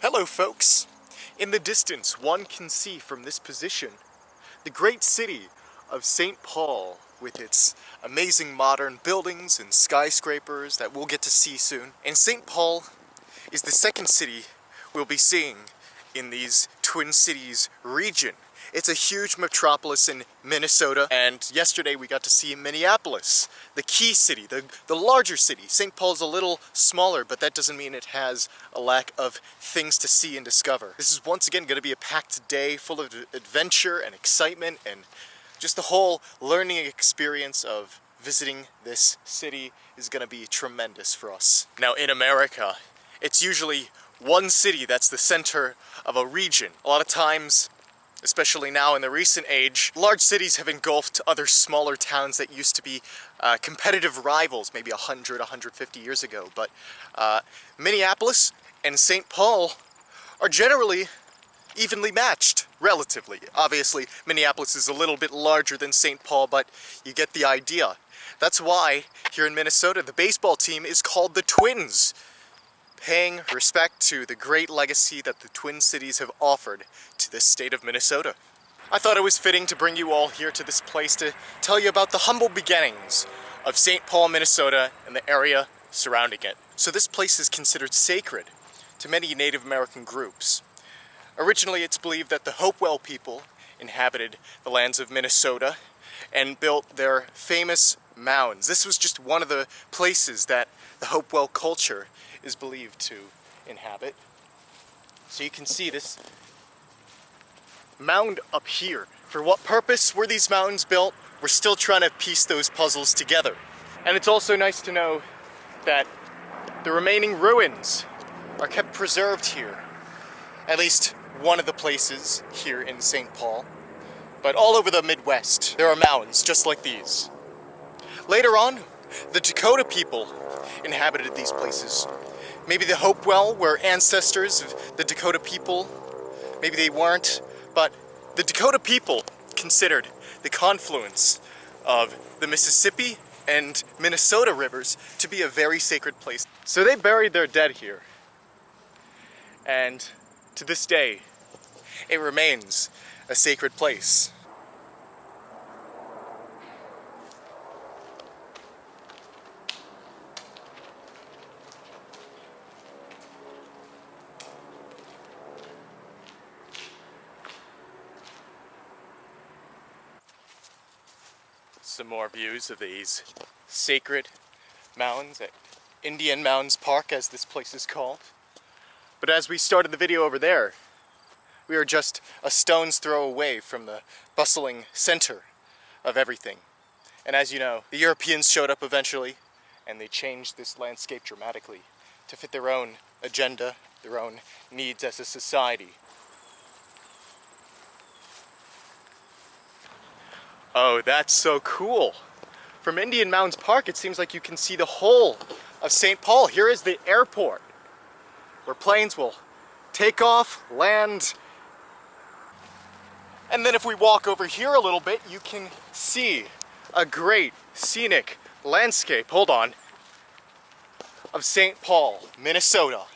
Hello folks! In the distance, one can see from this position the great city of St. Paul with its amazing modern buildings and skyscrapers that we'll get to see soon. And St. Paul is the second city we'll be seeing in these Twin Cities region. It's a huge metropolis in Minnesota, and yesterday we got to see Minneapolis, the key city, the larger city. St. Paul's a little smaller, but that doesn't mean it has a lack of things to see and discover. This is once again going to be a packed day full of adventure and excitement and just the whole learning experience of visiting this city is going to be tremendous for us. Now in America, it's usually one city that's the center of a region. A lot of times, especially now in the recent age, large cities have engulfed other smaller towns that used to be competitive rivals maybe 100, 150 years ago. But Minneapolis and St. Paul are generally evenly matched, relatively. Obviously, Minneapolis is a little bit larger than St. Paul, but you get the idea. That's why here in Minnesota, the baseball team is called the Twins, paying respect to the great legacy that the Twin Cities have offered to this state of Minnesota. I thought it was fitting to bring you all here to this place to tell you about the humble beginnings of St. Paul, Minnesota, and the area surrounding it. So this place is considered sacred to many Native American groups. Originally, it's believed that the Hopewell people inhabited the lands of Minnesota and built their famous mounds. This was just one of the places that the Hopewell culture is believed to inhabit. So you can see this mound up here. For what purpose were these mountains built? We're still trying to piece those puzzles together. And it's also nice to know that the remaining ruins are kept preserved here. At least one of the places here in St. Paul. But all over the Midwest, there are mounds just like these. Later on, the Dakota people inhabited these places. Maybe the Hopewell were ancestors of the Dakota people. Maybe they weren't. But the Dakota people considered the confluence of the Mississippi and Minnesota rivers to be a very sacred place. So they buried their dead here. And to this day, it remains a sacred place. Some more views of these sacred mounds at Indian Mounds Park, as this place is called. But as we started the video over there, we are just a stone's throw away from the bustling center of everything. And as you know, the Europeans showed up eventually, and they changed this landscape dramatically to fit their own agenda, their own needs as a society. Oh, that's so cool. From Indian Mounds Park, it seems like you can see the whole of St. Paul. Here is the airport, where planes will take off, land. And then if we walk over here a little bit, you can see a great scenic landscape, hold on, of St. Paul, Minnesota.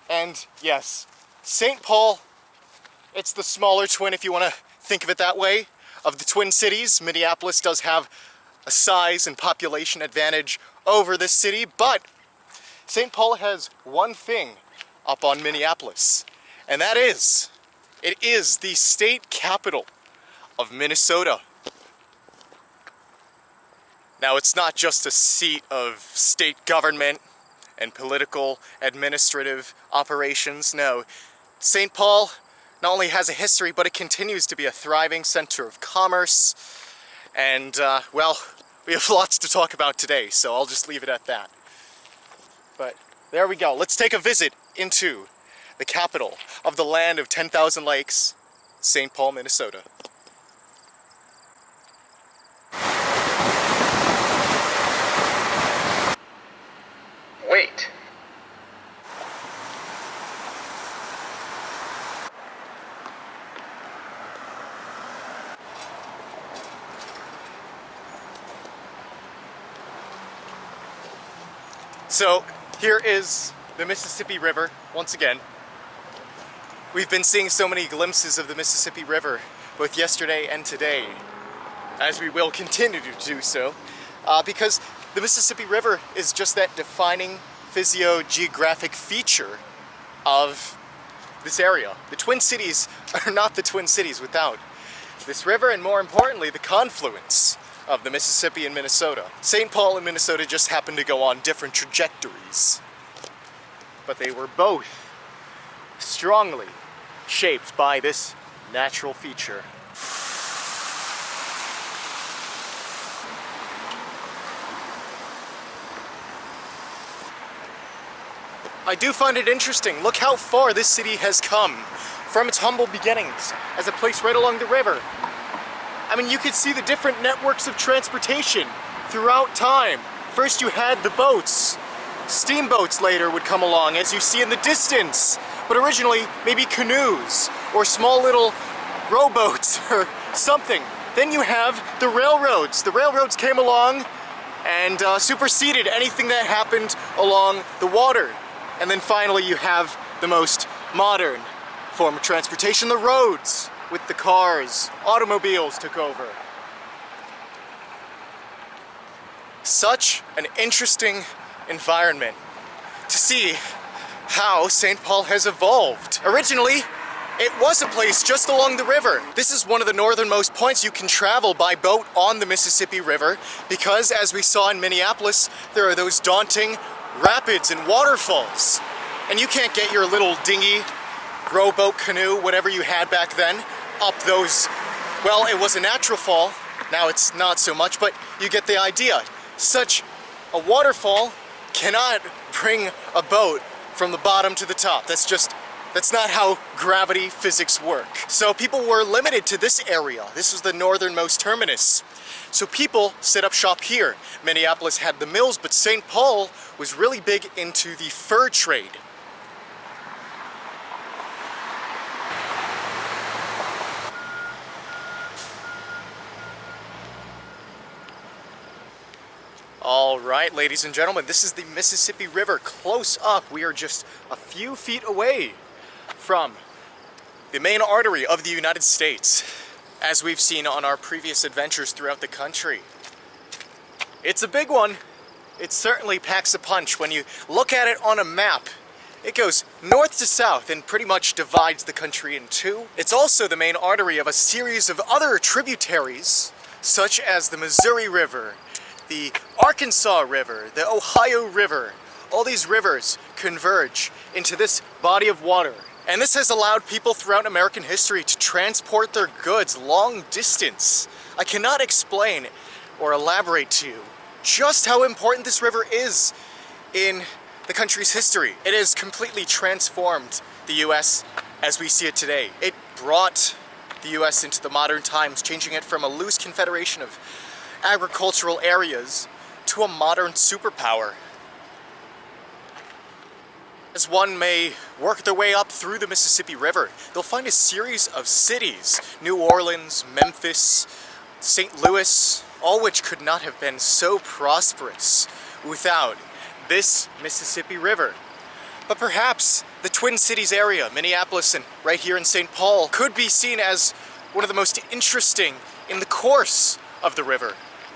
And yes, St. Paul, it's the smaller twin, if you want to think of it that way, of the Twin Cities. Minneapolis does have a size and population advantage over this city, but St. Paul has one thing up on Minneapolis, and that is, it is the state capital of Minnesota. Now, it's not just a seat of state government and political administrative operations. No, St. Paul not only has a history, but it continues to be a thriving center of commerce And, well, we have lots to talk about today, so I'll just leave it at that. But there we go. Let's take a visit into the capital of the land of 10,000 lakes, St. Paul, Minnesota. Wait. So here is the Mississippi River once again. We've been seeing so many glimpses of the Mississippi River both yesterday and today, as we will continue to do so, because the Mississippi River is just that defining physio-geographic feature of this area. The Twin Cities are not the Twin Cities without this river, and more importantly, the confluence of the Mississippi and Minnesota. St. Paul and Minnesota just happened to go on different trajectories, but they were both strongly shaped by this natural feature. I do find it interesting. Look how far this city has come from its humble beginnings as a place right along the river. I mean, you could see the different networks of transportation throughout time. First you had the boats. Steamboats later would come along, as you see in the distance. But originally, maybe canoes or small little rowboats or something. Then you have the railroads. The railroads came along and superseded anything that happened along the water. And then finally you have the most modern form of transportation, the roads, with the cars. Automobiles took over. Such an interesting environment to see how St. Paul has evolved. Originally, it was a place just along the river. This is one of the northernmost points you can travel by boat on the Mississippi River because, as we saw in Minneapolis, there are those daunting rapids and waterfalls. And you can't get your little dinghy, rowboat, canoe, whatever you had back then, up those, well, it was a natural fall. Now it's not so much, but you get the idea. Such a waterfall cannot bring a boat from the bottom to the top. That's not how gravity physics work. So people were limited to this area. This was the northernmost terminus. So people set up shop here. Minneapolis had the mills, but St. Paul was really big into the fur trade. All right, ladies and gentlemen, this is the Mississippi River close up. We are just a few feet away from the main artery of the United States, as we've seen on our previous adventures throughout the country. It's a big one. It certainly packs a punch. When you look at it on a map, it goes north to south and pretty much divides the country in two. It's also the main artery of a series of other tributaries, such as the Missouri River, the Arkansas River, the Ohio River. All these rivers converge into this body of water. And this has allowed people throughout American history to transport their goods long distance. I cannot explain or elaborate to you just how important this river is in the country's history. It has completely transformed the US as we see it today. It brought the US into the modern times, changing it from a loose confederation of agricultural areas to a modern superpower. As one may work their way up through the Mississippi River, they'll find a series of cities, New Orleans, Memphis, St. Louis, all which could not have been so prosperous without this Mississippi River. But perhaps the Twin Cities area, Minneapolis and right here in St. Paul, could be seen as one of the most interesting in the course of the river.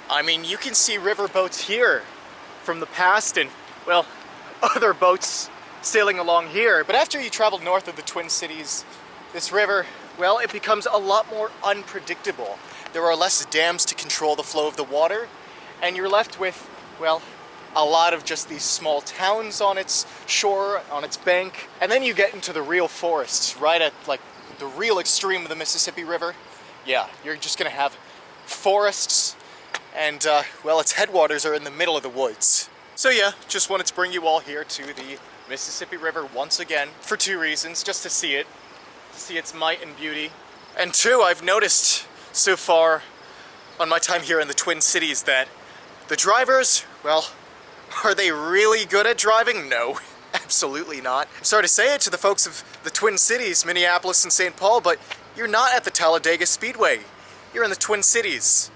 I mean, you can see river boats here from the past and, well, other boats sailing along here. But after you travel north of the Twin Cities, this river, well, it becomes a lot more unpredictable. There are less dams to control the flow of the water, and you're left with, well, a lot of just these small towns on its shore, on its bank. And then you get into the real forests, right at like the real extreme of the Mississippi River. Yeah, you're just gonna have forests, and well, its headwaters are in the middle of the woods. So yeah, just wanted to bring you all here to the Mississippi River once again for two reasons. Just to see it, to see its might and beauty. And two, I've noticed so far on my time here in the Twin Cities that the drivers, well, are they really good at driving? No, absolutely not. I'm sorry to say it to the folks of the Twin Cities, Minneapolis and St. Paul, but you're not at the Talladega Speedway. You're in the Twin Cities.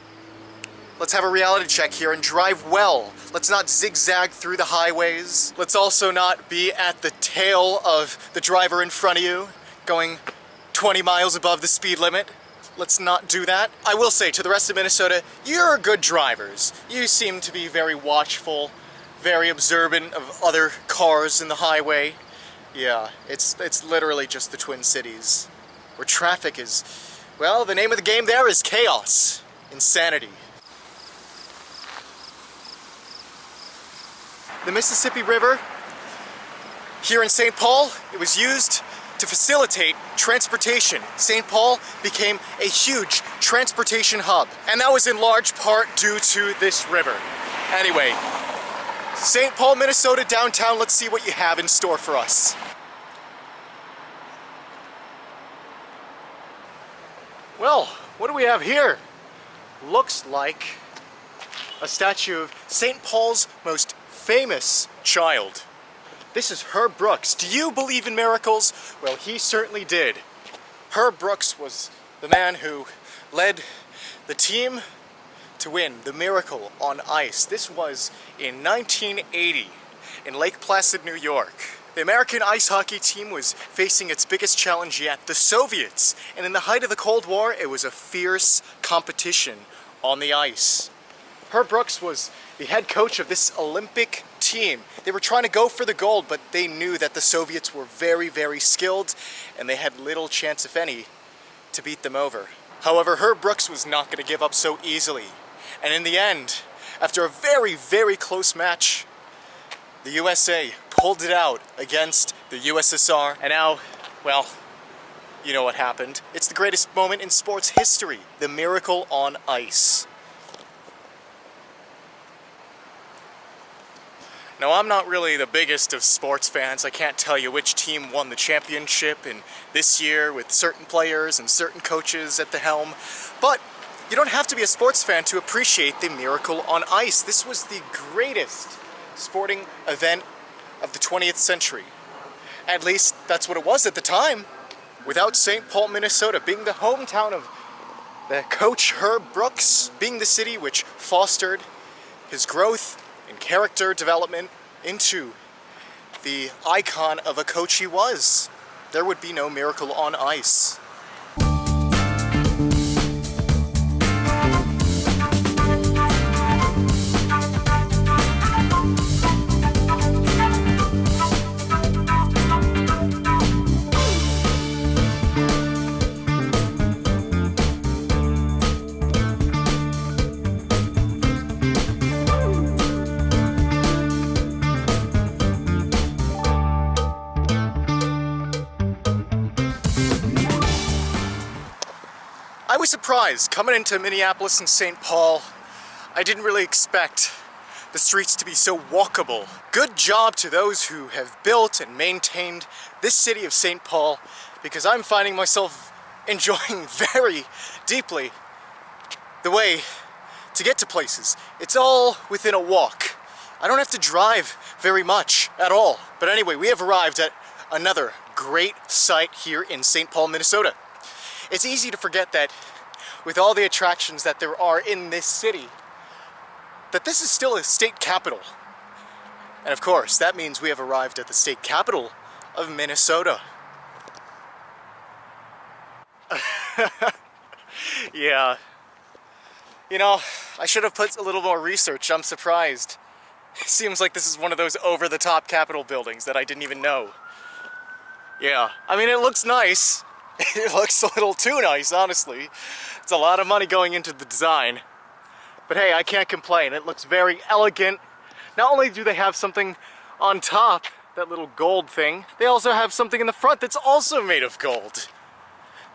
Let's have a reality check here and drive well. Let's not zigzag through the highways. Let's also not be at the tail of the driver in front of you, going 20 miles above the speed limit. Let's not do that. I will say to the rest of Minnesota, you're good drivers. You seem to be very watchful, very observant of other cars in the highway. Yeah, it's literally just the Twin Cities, where traffic is, well, the name of the game there is chaos, insanity. The Mississippi River here in St. Paul, it was used to facilitate transportation. St. Paul became a huge transportation hub, and that was in large part due to this river. Anyway, St. Paul, Minnesota downtown, let's see what you have in store for us. Well, what do we have here? Looks like a statue of St. Paul's most famous child. This is Herb Brooks. Do you believe in miracles? Well, he certainly did. Herb Brooks was the man who led the team to win the Miracle on Ice. This was in 1980 in Lake Placid, New York. The American ice hockey team was facing its biggest challenge yet, the Soviets. And in the height of the Cold War, it was a fierce competition on the ice. Herb Brooks was the head coach of this Olympic team. They were trying to go for the gold, but they knew that the Soviets were very, very skilled, and they had little chance, if any, to beat them over. However, Herb Brooks was not going to give up so easily. And in the end, after a very, very close match, the USA pulled it out against the USSR. And now, well, you know what happened. It's the greatest moment in sports history, the Miracle on Ice. Now, I'm not really the biggest of sports fans. I can't tell you which team won the championship in this year with certain players and certain coaches at the helm. But you don't have to be a sports fan to appreciate the Miracle on Ice. This was the greatest sporting event of the 20th century. At least, that's what it was at the time. Without St. Paul, Minnesota being the hometown of the coach Herb Brooks, being the city which fostered his growth and character development into the icon of a coach he was, there would be no Miracle on Ice. I was surprised coming into Minneapolis and St. Paul. I didn't really expect the streets to be so walkable. Good job to those who have built and maintained this city of St. Paul, because I'm finding myself enjoying very deeply the way to get to places. It's all within a walk. I don't have to drive very much at all. But anyway, we have arrived at another great site here in St. Paul, Minnesota. It's easy to forget that with all the attractions that there are in this city, that this is still a state capital. And of course, that means we have arrived at the state capital of Minnesota. Yeah. You know, I should have put a little more research. I'm surprised. It seems like this is one of those over-the-top Capitol buildings that I didn't even know. Yeah, I mean, it looks nice. It looks a little too nice, honestly. It's a lot of money going into the design. But hey, I can't complain. It looks very elegant. Not only do they have something on top, that little gold thing, they also have something in the front that's also made of gold.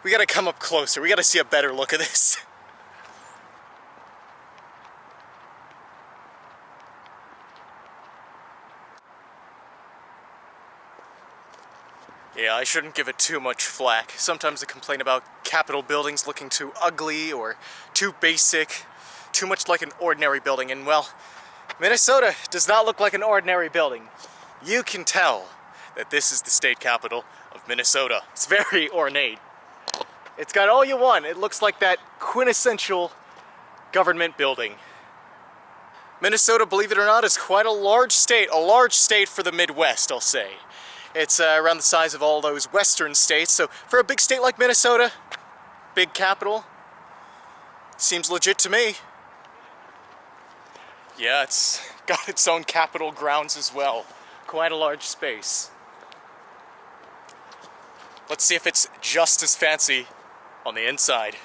We gotta come up closer. We gotta see a better look at this. Yeah, I shouldn't give it too much flack. Sometimes I complain about Capitol buildings looking too ugly or too basic, too much like an ordinary building, and well, Minnesota does not look like an ordinary building. You can tell that this is the state capital of Minnesota. It's very ornate. It's got all you want. It looks like that quintessential government building. Minnesota, believe it or not, is quite a large state for the Midwest, I'll say. It's around the size of all those western states, so for a big state like Minnesota, big capital, seems legit to me. Yeah, it's got its own capitol grounds as well. Quite a large space. Let's see if it's just as fancy on the inside.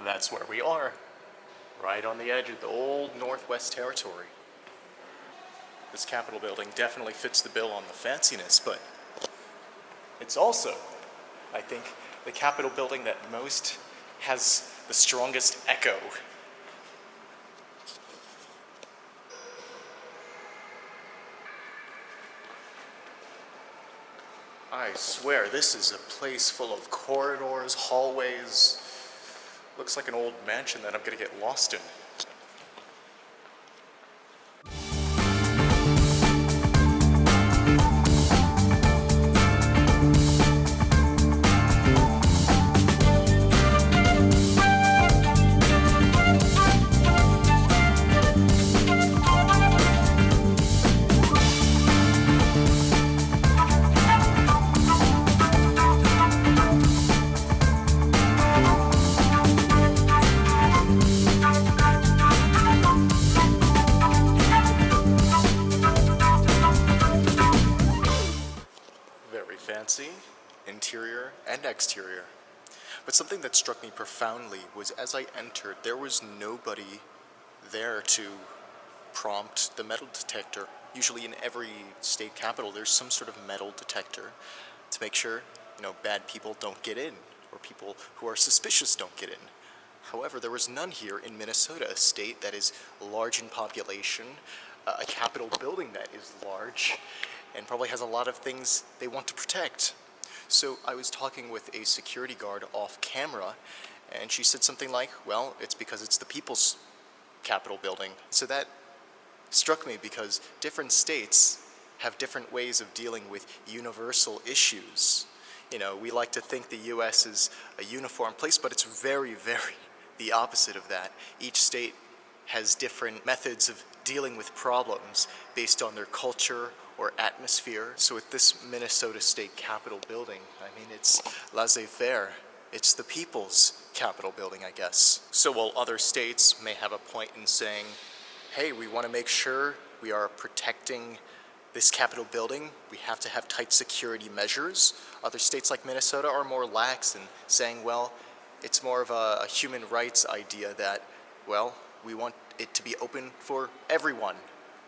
That's where we are, right on the edge of the old Northwest Territory. This Capitol building definitely fits the bill on the fanciness, but it's also, I think, the Capitol building that most has the strongest echo. I swear, this is a place full of corridors, hallways. Looks like an old mansion that I'm gonna get lost in. Fancy, interior and exterior. But something that struck me profoundly was as I entered, there was nobody there to prompt the metal detector. Usually in every state capital, there's some sort of metal detector to make sure, bad people don't get in, or people who are suspicious don't get in. However, there was none here in Minnesota, a state that is large in population, a capitol building that is large, and probably has a lot of things they want to protect. So I was talking with a security guard off camera, and she said something like, well, it's because it's the people's Capitol building. So that struck me because different states have different ways of dealing with universal issues. We like to think the US is a uniform place, but it's very, very the opposite of that. Each state has different methods of dealing with problems based on their culture or atmosphere. So with this Minnesota State Capitol building, it's laissez-faire. It's the people's Capitol building, I guess. So while other states may have a point in saying, hey, we want to make sure we are protecting this Capitol building, we have to have tight security measures. Other states like Minnesota are more lax in saying, well, it's more of a human rights idea that, well, we want it to be open for everyone.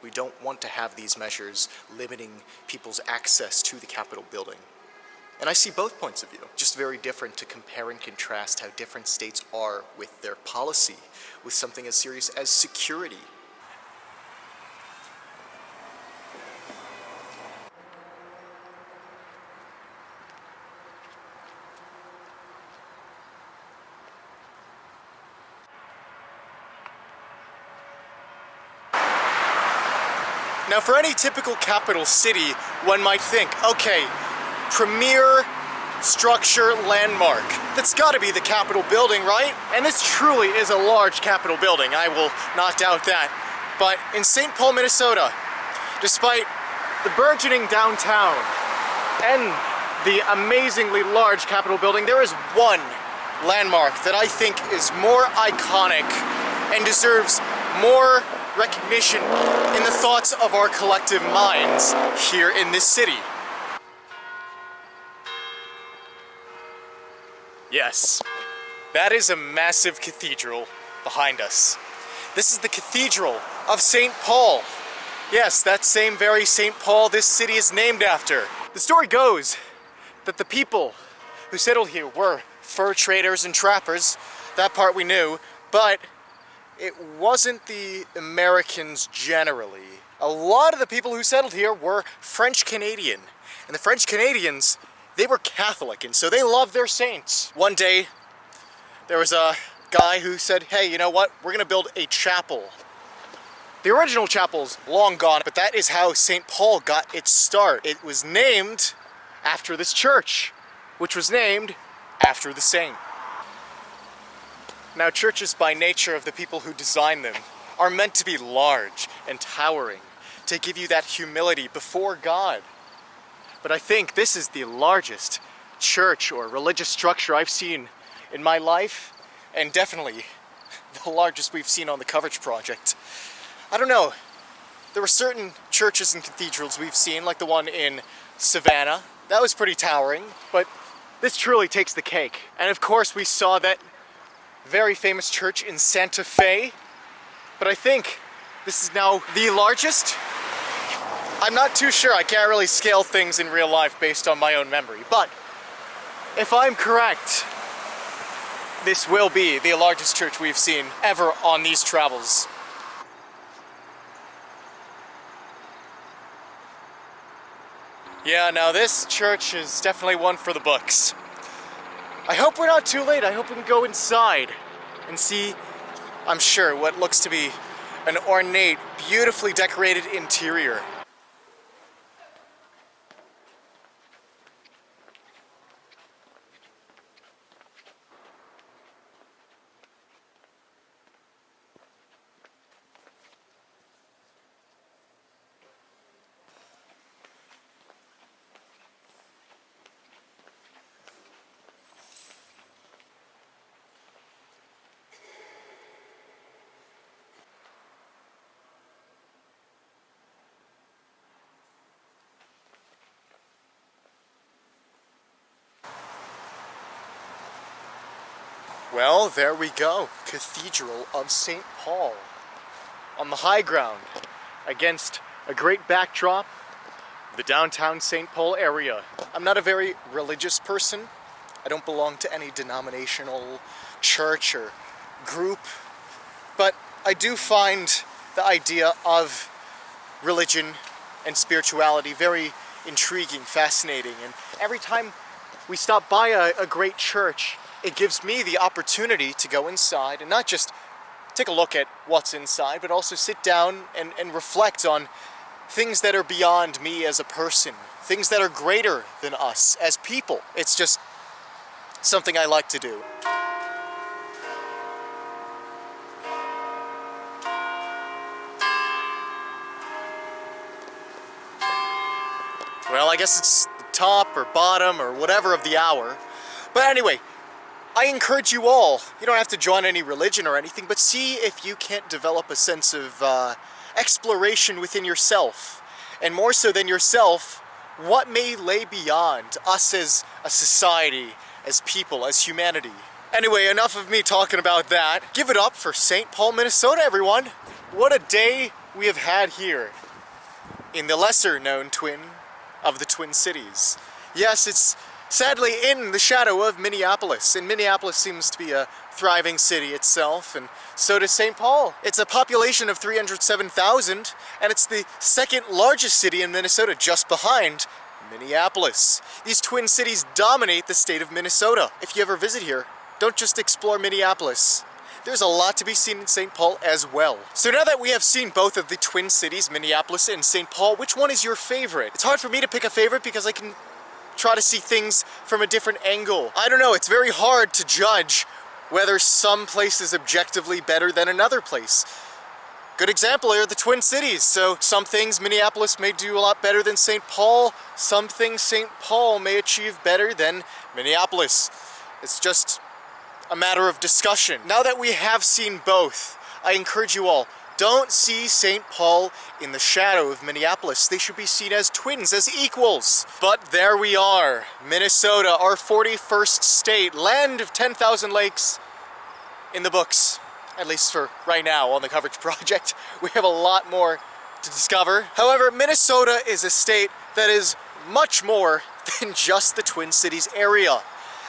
We don't want to have these measures limiting people's access to the Capitol building. And I see both points of view, just very different to compare and contrast how different states are with their policy, with something as serious as security. Now, for any typical capital city, one might think, okay, premier structure landmark. That's gotta be the Capitol building, right? And this truly is a large Capitol building, I will not doubt that. But in St. Paul, Minnesota, despite the burgeoning downtown and the amazingly large Capitol building, there is one landmark that I think is more iconic and deserves more recognition in the thoughts of our collective minds here in this city. Yes, that is a massive cathedral behind us. This is the Cathedral of St. Paul. Yes, that same very St. Paul this city is named after. The story goes that the people who settled here were fur traders and trappers. That part we knew, but it wasn't the Americans generally. A lot of the people who settled here were French Canadian. And the French Canadians, they were Catholic, and so they loved their saints. One day, there was a guy who said, hey, you know what? We're gonna build a chapel. The original chapel's long gone, but that is how St. Paul got its start. It was named after this church, which was named after the saint. Now, churches, by nature of the people who design them, are meant to be large and towering, to give you that humility before God. But I think this is the largest church or religious structure I've seen in my life, and definitely the largest we've seen on the coverage project. I don't know, there were certain churches and cathedrals we've seen, like the one in Savannah. That was pretty towering, but this truly takes the cake. And of course we saw that very famous church in Santa Fe, but I think this is now the largest. I'm not too sure, I can't really scale things in real life based on my own memory, but if I'm correct, this will be the largest church we've seen ever on these travels. Yeah, now this church is definitely one for the books. I hope we're not too late. I hope we can go inside and see, I'm sure, what looks to be an ornate, beautifully decorated interior. Well, there we go. Cathedral of St. Paul. On the high ground, against a great backdrop, the downtown St. Paul area. I'm not a very religious person. I don't belong to any denominational church or group. But I do find the idea of religion and spirituality very intriguing, fascinating. And every time we stop by a great church, it gives me the opportunity to go inside and not just take a look at what's inside, but also sit down and reflect on things that are beyond me as a person, things that are greater than us as people. It's just something I like to do. Well, I guess it's the top or bottom or whatever of the hour. But anyway, I encourage you all, you don't have to join any religion or anything, but see if you can't develop a sense of exploration within yourself. And more so than yourself, what may lay beyond us as a society, as people, as humanity. Anyway, enough of me talking about that. Give it up for St. Paul, Minnesota, everyone. What a day we have had here in the lesser known twin of the Twin Cities. Yes, it's sadly in the shadow of Minneapolis, and Minneapolis seems to be a thriving city itself, and so does St. Paul. It's a population of 307,000, and it's the second largest city in Minnesota, just behind Minneapolis. These twin cities dominate the state of Minnesota. If you ever visit here, don't just explore Minneapolis. There's a lot to be seen in St. Paul as well. So now that we have seen both of the twin cities, Minneapolis and St. Paul, which one is your favorite? It's hard for me to pick a favorite because I can try to see things from a different angle. I don't know, it's very hard to judge whether some place is objectively better than another place. Good example are the Twin Cities. So some things Minneapolis may do a lot better than St. Paul, some things St. Paul may achieve better than Minneapolis. It's just a matter of discussion. Now that we have seen both, I encourage you all, don't see St. Paul in the shadow of Minneapolis. They should be seen as twins, as equals. But there we are, Minnesota, our 41st state, land of 10,000 lakes in the books, at least for right now on the coverage project. We have a lot more to discover. However, Minnesota is a state that is much more than just the Twin Cities area.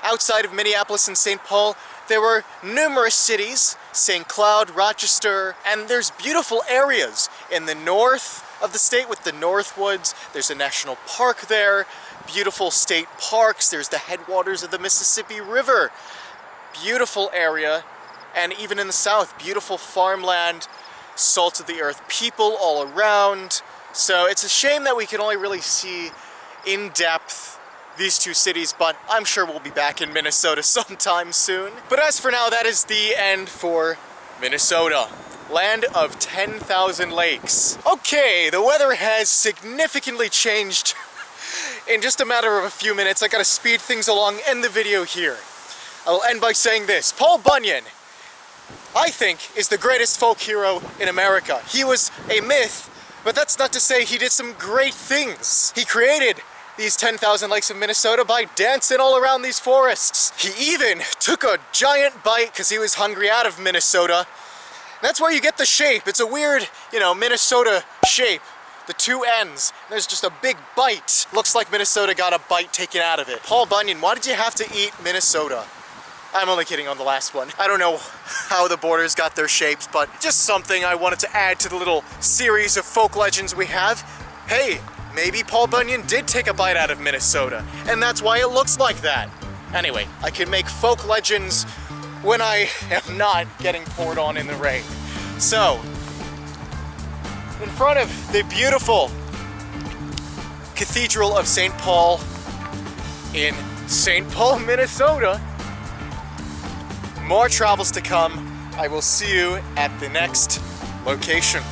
Outside of Minneapolis and St. Paul, there were numerous cities, St. Cloud, Rochester, and there's beautiful areas in the north of the state with the Northwoods. There's a national park there, beautiful state parks. There's the headwaters of the Mississippi River. Beautiful area. And even in the south, beautiful farmland, salt of the earth people all around. So it's a shame that we can only really see in depth these two cities, but I'm sure we'll be back in Minnesota sometime soon. But as for now, that is the end for Minnesota, land of 10,000 lakes. Okay, the weather has significantly changed in just a matter of a few minutes. I gotta speed things along, end the video here. I will end by saying this: Paul Bunyan, I think, is the greatest folk hero in America. He was a myth, but that's not to say he did some great things. He created these 10,000 lakes of Minnesota by dancing all around these forests. He even took a giant bite because he was hungry out of Minnesota. That's where you get the shape. It's a weird, Minnesota shape. The two ends. There's just a big bite. Looks like Minnesota got a bite taken out of it. Paul Bunyan, why did you have to eat Minnesota? I'm only kidding on the last one. I don't know how the borders got their shapes, but just something I wanted to add to the little series of folk legends we have. Hey, maybe Paul Bunyan did take a bite out of Minnesota, and that's why it looks like that. Anyway, I can make folk legends when I am not getting poured on in the rain. So, in front of the beautiful Cathedral of St. Paul in St. Paul, Minnesota, more travels to come. I will see you at the next location.